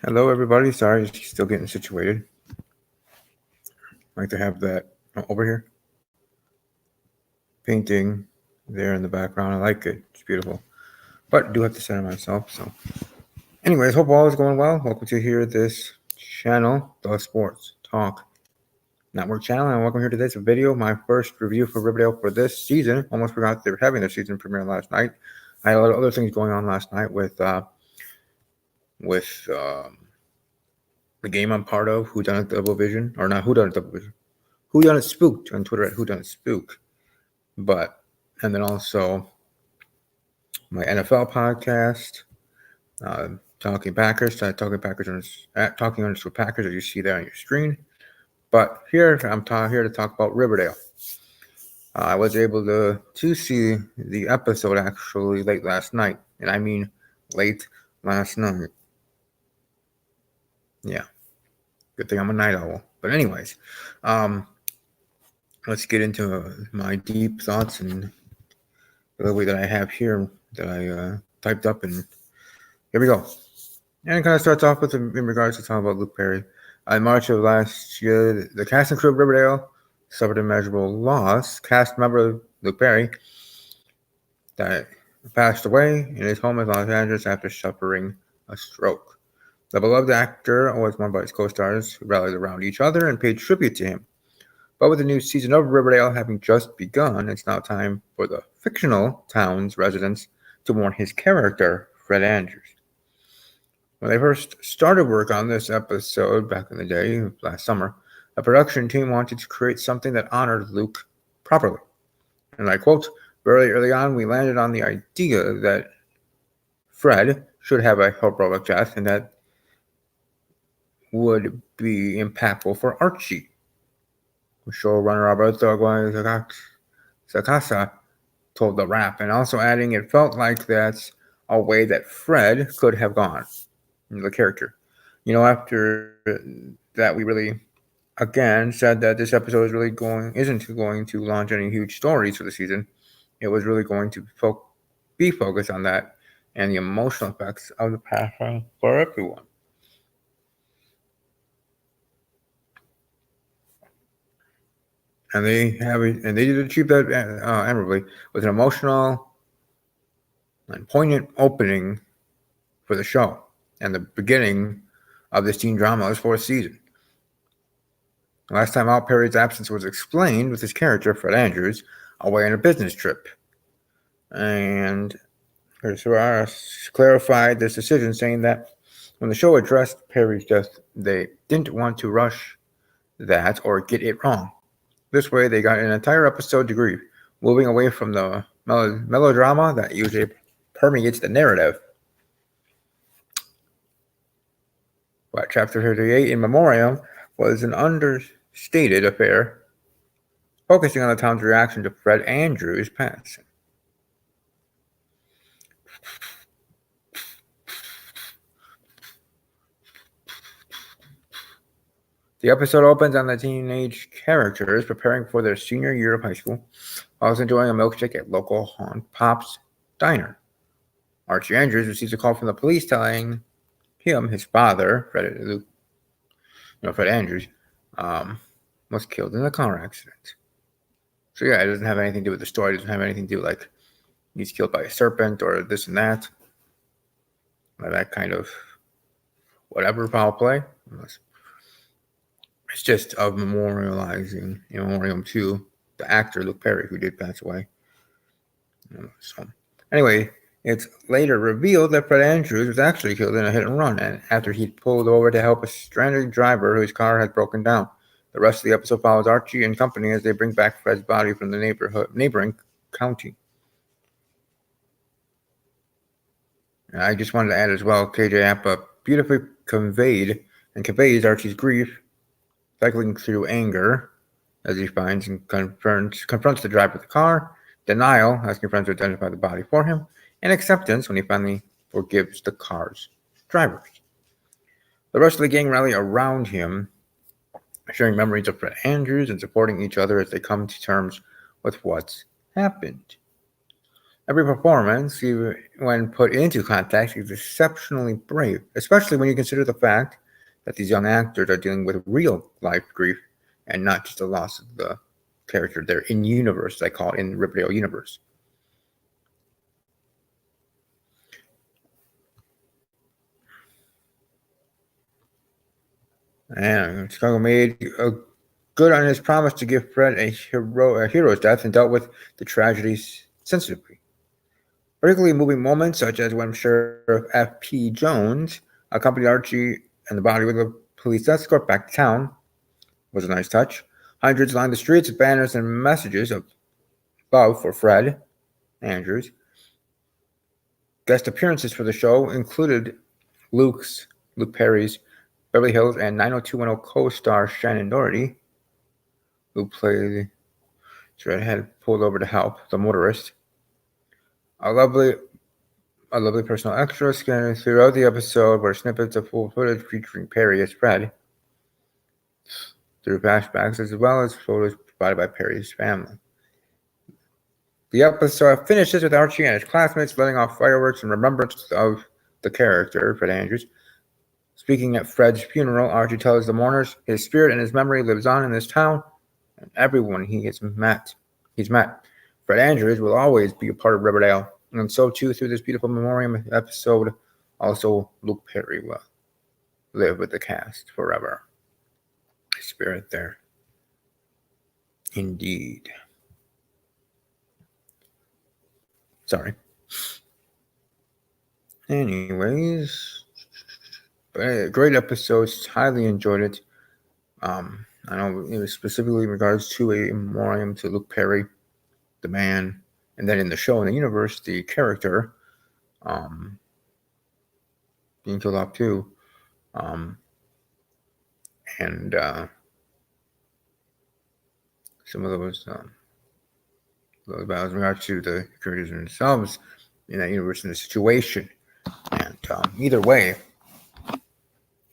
Hello, everybody. Sorry, still getting situated. Like to have that over here painting there in the background. I like it. It's beautiful. But do have to center myself. So, anyways, hope all is going well. Welcome to here this channel, the Sports Talk Network channel, and welcome here to this video. My first review for Riverdale for this season. Almost forgot they were having their season premiere last night. I had a lot of other things going on last night with the game I'm part of, Who Done It Double Vision, or not Who Done It Double Vision. Who Done It Spooked on Twitter at Who Done It Spook. But and then also my NFL podcast, Talking Packers, Talking Packers at Talking Underscore Packers, as you see there on your screen. But here I'm here to talk about Riverdale. I was able to see the episode actually late last night, and I mean late last night. Yeah, good thing I'm a night owl. But anyways, let's get into my deep thoughts and the way that I have here that I typed up, and here we go. And it kind of starts off with in regards to talking about Luke Perry. In March of last year, the cast and crew of Riverdale suffered a measurable loss. Cast member Luke Perry that passed away in his home in Los Angeles after suffering a stroke. The beloved actor was one by his co-stars who rallied around each other and paid tribute to him. But with the new season of Riverdale having just begun, it's now time for the fictional town's residents to mourn his character, Fred Andrews. When they first started work on this episode back in the day, last summer, the production team wanted to create something that honored Luke properly. And I quote, very early on, we landed on the idea that Fred should have a heroic death and that would be impactful for Archie. Showrunner Alberto Sacasa told The Wrap, and also adding it felt like that's a way that Fred could have gone, the character. After that, we really, again, said that this episode isn't going to launch any huge stories for the season. It was really going to be focused on that and the emotional effects of the passing for everyone. And they did achieve that admirably with an emotional and poignant opening for the show and the beginning of this teen drama's fourth season. Last time out, Perry's absence was explained with his character, Fred Andrews, away on a business trip. And Suarez clarified this decision, saying that when the show addressed Perry's death, they didn't want to rush that or get it wrong. This way, they got an entire episode to grieve, moving away from the melodrama that usually permeates the narrative. But Chapter 38, In Memoriam, was an understated affair, focusing on the town's reaction to Fred Andrews' passing. The episode opens on the teenage characters preparing for their senior year of high school, while enjoying a milkshake at local Haunt Pop's diner. Archie Andrews receives a call from the police telling him his father, Fred Andrews, was killed in a car accident. So yeah, it doesn't have anything to do with the story. It doesn't have anything to do like he's killed by a serpent or this and that. That kind of whatever foul play. It's just of memorializing in memoriam to the actor Luke Perry, who did pass away. So anyway, it's later revealed that Fred Andrews was actually killed in a hit and run, and after he pulled over to help a stranded driver whose car had broken down. The rest of the episode follows Archie and company as they bring back Fred's body from the neighboring county. And I just wanted to add as well, KJ Appa beautifully conveys Archie's grief, cycling through anger as he finds and confronts the driver of the car, denial, asking friends to identify the body for him, and acceptance when he finally forgives the car's drivers. The rest of the gang rally around him, sharing memories of Fred Andrews and supporting each other as they come to terms with what's happened. Every performance, even when put into context, is exceptionally brave, especially when you consider the fact that these young actors are dealing with real life grief and not just the loss of the character. They're in universe, I call it, in Riverdale universe. And Chicago made good on his promise to give Fred a hero's death and dealt with the tragedies sensitively. Particularly moving moments, such as when Sheriff F.P. Jones accompanied Archie and the body with a police escort back to town, was a nice touch. Hundreds lined the streets with banners and messages of love for Fred Andrews. Guest appearances for the show included Luke Perry's Beverly Hills and 90210 co-star Shannon Doherty, who played Redhead pulled over to help the motorist. A lovely A lovely personal extra scattered throughout the episode were snippets of full footage featuring Perry as Fred through flashbacks, as well as photos provided by Perry's family. The episode finishes with Archie and his classmates letting off fireworks in remembrance of the character, Fred Andrews. Speaking at Fred's funeral, Archie tells the mourners his spirit and his memory lives on in this town and everyone he's met. Fred Andrews will always be a part of Riverdale, and so too through this beautiful memoriam episode. Also, Luke Perry will live with the cast forever. Spirit there. Indeed. Sorry. Anyways, great episodes. Highly enjoyed it. I know it was specifically in regards to a memoriam to Luke Perry, the man, and then in the show, in the universe, the character being killed off too. And some of those battles in regards to the characters themselves in that universe and the situation. And either way,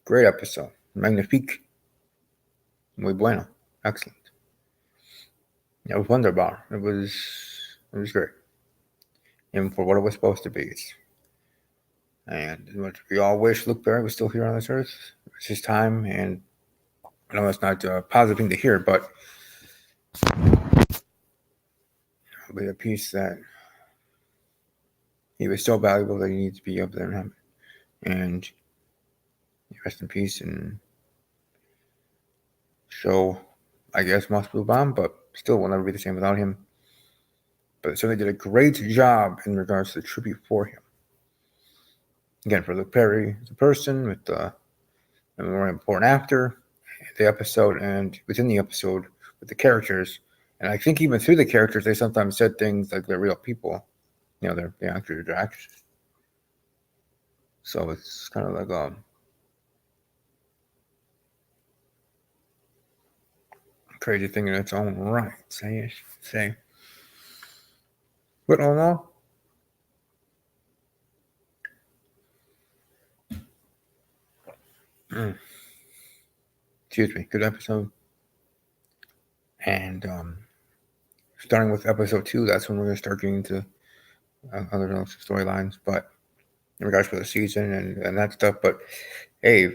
great episode. Magnifique. Muy bueno. Excellent. It was wunderbar. It was great. And for what it was supposed to be. And we all wish Luke Perry was still here on this earth. It's his time, and I know it's not a positive thing to hear, but it'll be a piece that he was so valuable that he needs to be up there in heaven. And rest in peace. And show, I guess, must move on, but still will never be the same without him. But certainly did a great job in regards to the tribute for him. Again, for Luke Perry as a person, with a more important actor, the episode, and within the episode with the characters. And I think even through the characters, they sometimes said things like they're real people. They're the actors are actors. So it's kind of like crazy thing in its own right, say. But all in all, excuse me, good episode. And starting with episode 2, that's when we're going to start getting into other storylines, but in regards to the season and that stuff. But hey,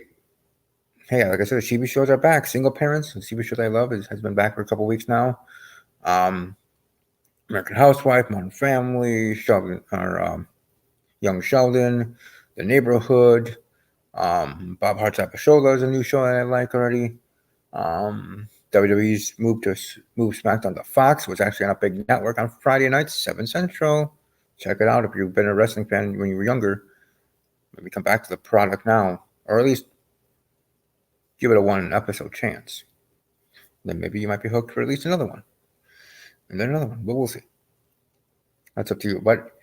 like I said, the TV shows are back. Single Parents, the TV show that I love, has been back for a couple weeks now. American Housewife, Modern Family, Sheldon, or Young Sheldon, The Neighborhood, Bob Hart's Apashola is a new show that I like already. WWE's move SmackDown to Fox was actually on a big network on Friday nights, 7 Central. Check it out if you've been a wrestling fan when you were younger. Maybe come back to the product now, or at least give it a 1-episode chance. Then maybe you might be hooked for at least another one. And then another one, but we'll see. That's up to you. But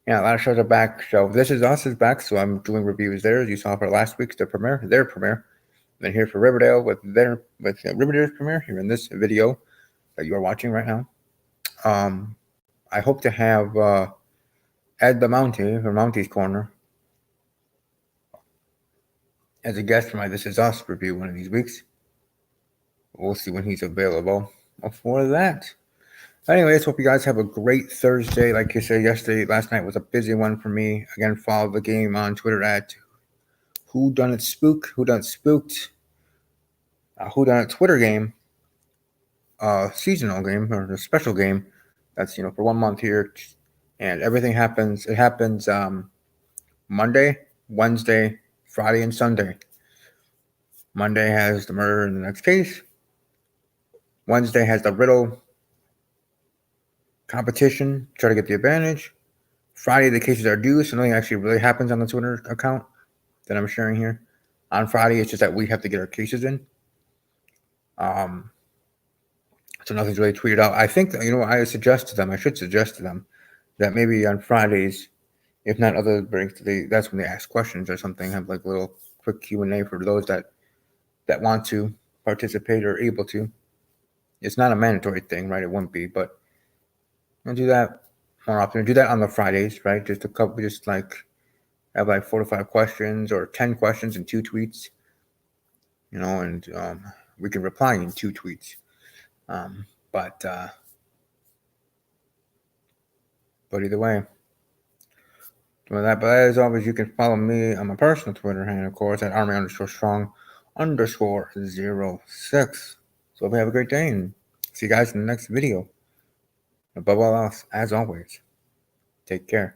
yeah, a lot of shows are back. So This Is Us is back, so I'm doing reviews there, as you saw for last week's their premiere. Then here for Riverdale with Riverdale's premiere here in this video that you are watching right now. I hope to have Ed the Mountie from Mountie's Corner as a guest for my This Is Us review one of these weeks. We'll see when he's available for that. Anyways, hope you guys have a great Thursday. Like you said yesterday, last night was a busy one for me. Again, follow the game on Twitter at Who Done It Spook, Who Done It Spooked, Who Done It Twitter game, seasonal game or a special game. That's for 1 month here, and everything happens. It happens Monday, Wednesday, Friday, and Sunday. Monday has the murder in the next case. Wednesday has the riddle competition, try to get the advantage. Friday, the cases are due, so nothing actually really happens on the Twitter account that I'm sharing here. On Friday, it's just that we have to get our cases in. So nothing's really tweeted out. I think I should suggest to them that maybe on Fridays, if not other breaks, that's when they ask questions or something. Have like a little quick Q&A for those that want to participate or able to. It's not a mandatory thing, right? It wouldn't be, but I'll do that more often. Do that on the Fridays, right? Just like have like 4 to 5 questions or 10 questions and 2 tweets, and we can reply in 2 tweets. But either way, but as always, you can follow me on my personal Twitter handle, of course, at army_strong_06. So hope you have a great day and see you guys in the next video. Above all else, as always, take care.